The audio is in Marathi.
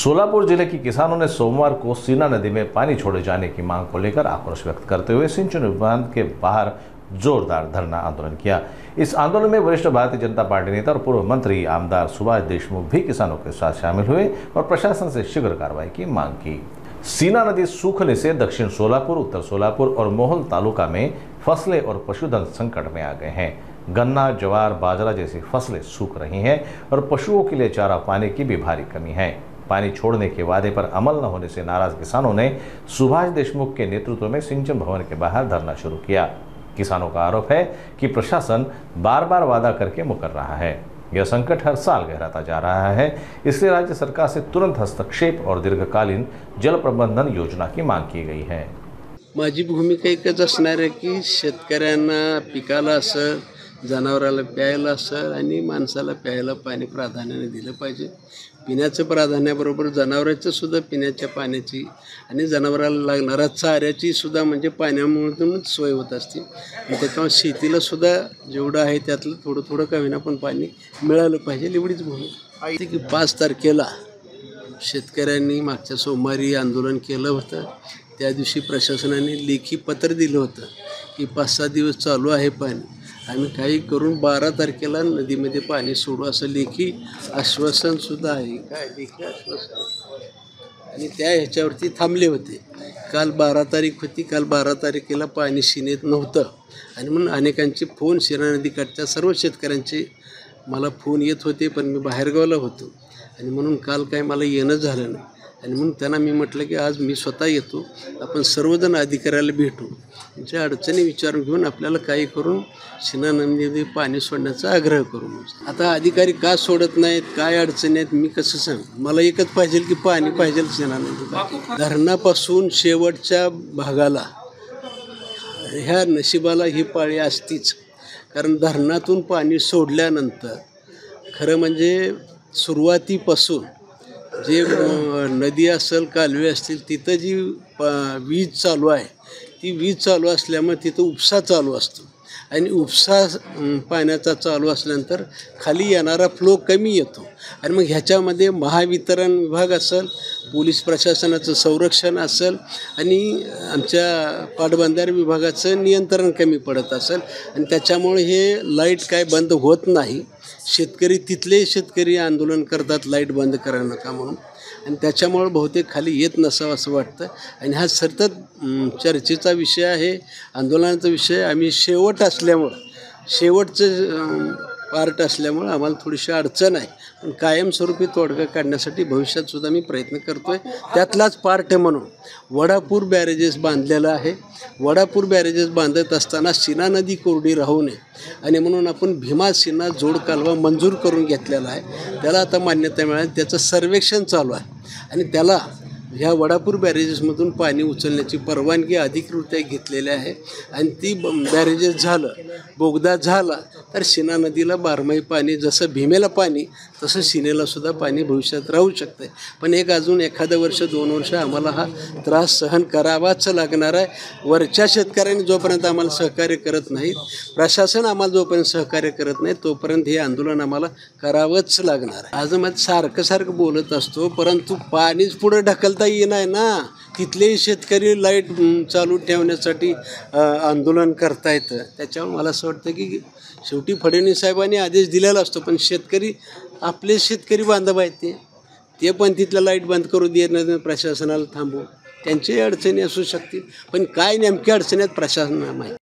सोलापुर जिले के किसानों ने सोमवार को सीना नदी में पानी छोड़े जाने की मांग को लेकर आक्रोश व्यक्त करते हुए सिंचन विभाग के बाहर जोरदार धरना आंदोलन किया। इस आंदोलन में वरिष्ठ भारतीय जनता पार्टी नेता और पूर्व मंत्री आमदार सुभाष देशमुख भी किसानों के साथ शामिल हुए और प्रशासन से शीघ्र कार्रवाई की मांग की। सीना नदी सूखने से दक्षिण सोलापुर, उत्तर सोलापुर और मोहोल तालुका में फसलें और पशुधन संकट में आ गए हैं। गन्ना, ज्वार, बाजरा जैसी फसलें सूख रही हैं और पशुओं के लिए चारा पानी की भी भारी कमी है। पानी छोड़ने के वादे पर अमल न होने से नाराज किसानों ने सुभाष देशमुख के नेतृत्व में सिंचन भवन के बाहर धरना शुरू किया। किसानों का आरोप है कि प्रशासन बार बार वादा करके मुकर रहा है। यह संकट हर साल गहराता जा रहा है, इसलिए राज्य सरकार से तुरंत हस्तक्षेप और दीर्घकालीन जल प्रबंधन योजना की मांग की गई है। माझी भूमिका एकच असणार आहे की शेतकऱ्यांना पिकाला असं, जनावराला प्यायला असं आणि माणसाला प्यायला पाणी प्राधान्याने दिलं पाहिजे। पिण्याचं प्राधान्याबरोबर जनावरांचं सुद्धा पिण्याच्या पाण्याची आणि जनावराला लागणाऱ्या चाऱ्याची सुद्धा म्हणजे पाण्यामधूनच सोय होत असते। त्याच्यामुळे शेतीला सुद्धा जेवढं आहे त्यातलं थोडं थोडं का होईना पण पाणी मिळालं पाहिजे एवढीच भूमिका आहे की 5 तारखेला शेतकऱ्यांनी मागच्या सोमवारी आंदोलन केलं होतं। त्या दिवशी प्रशासनाने लेखी पत्र दिलं होतं की 5-6 दिवस चालू आहे पाणी, आम्ही काही करून 12 तारखेला नदीमध्ये पाणी सोडू असं लेखी आश्वासन सुद्धा आहे। काय लेखी आश्वासन आणि त्या ह्याच्यावरती थांबले होते। काल 12 तारीख होती, काल 12 तारखेला पाणी सीनेत नव्हतं आणि म्हणून अनेकांचे फोन सीना नदीकाठच्या सर्व शेतकऱ्यांचे मला फोन येत होते, पण मी बाहेरगावला होतो आणि म्हणून काल काय मला येणं झालं नाही आणि म्हणून त्यांना मी म्हटलं की आज मी स्वतः येतो, आपण सर्वजण अधिकाऱ्याला भेटू, त्यांच्या अडचणी विचारून घेऊन आपल्याला काही करून सीना नदीमध्ये पाणी सोडण्याचा आग्रह करू। आता अधिकारी का सोडत नाहीत, काय अडचणी आहेत मी कसं सांग? मला एकच पाहिजे की पाणी पाहिजे सीना नदीला। धरणापासून शेवटच्या भागाला ह्या नशिबाला ही पाळी असतीच, कारण धरणातून पाणी सोडल्यानंतर खरं म्हणजे सुरुवातीपासून जे नदी असेल, कालवे असतील, तिथं जी वीज चालू आहे ती वीज चालू असल्यामुळे तिथं उपसा चालू असतो आणि उपसा पाण्याचा चालू असल्यानंतर खाली येणारा फ्लो कमी येतो आणि मग ह्याच्यामध्ये महावितरण विभाग असेल, पोलीस प्रशासनाचं संरक्षण असेल आणि आमच्या पाटबंधारे विभागाचं नियंत्रण कमी पडत असेल आणि त्याच्यामुळे हे लाईट काय बंद होत नाही। शेतकरी तिथले शेतकरी आंदोलन करतात लाईट बंद करा नका म्हणून आणि त्याच्यामुळे बहुतेक खाली येत नसावं असं वाटतं आणि हा सतत चर्चेचा विषय आहे, आंदोलनाचा विषय। आम्ही शेवटचं पार्ट असल्यामुळे आम्हाला थोडीशी अडचण आहे, पण कायमस्वरूपी तोडगा काढण्यासाठी भविष्यात सुद्धा मी प्रयत्न करतो आहे। त्यातलाच पार्ट म्हणून वडापूर बॅरेजेस बांधलेला आहे। वडापूर बॅरेजेस बांधत असताना सीना नदी कोरडी राहू नये आणि म्हणून आपण भीमा सीना जोड कालवा मंजूर करून घेतलेला आहे। त्याला आता मान्यता मिळाली, त्याचं सर्वेक्षण चालू आहे आणि त्याला ह्या वडापूर बॅरेजेसमधून पाणी उचलण्याची परवानगी अधिकृतरित्या घेतलेली आहे आणि ती बॅरेजेस झालं, बोगदा झाला तर सीना नदीला बारमाही पाणी, जसं भीमेला पाणी तसं सीनेलासुद्धा पाणी भविष्यात राहू शकतं। पण अजून एखादं वर्ष 2 वर्ष आम्हाला हा त्रास सहन करावाच लागणार आहे। वरच्या शेतकऱ्यांनी जोपर्यंत आम्हाला सहकार्य करत नाहीत, प्रशासन आम्हाला जोपर्यंत सहकार्य करत नाही तोपर्यंत हे आंदोलन आम्हाला करावंच लागणार आहे। आज मग सारखं बोलत असतो, परंतु पाणीच पुढे ढकलता येणार ना। तिथलेही शेतकरी लाईट चालू ठेवण्यासाठी आंदोलन करतायत। त्याच्यावर मला असं वाटतं की शेवटी फडणवीस साहेबांनी आदेश दिलेला असतो, पण शेतकरी आपले शेतकरी बांधव आहेत ते पण तिथलं लाईट बंद करू देत नाही, प्रशासनाला थांबवू, त्यांच्याही अडचणी असू शकतील, पण काय नेमक्या अडचणी आहेत प्रशासनाला माहिती।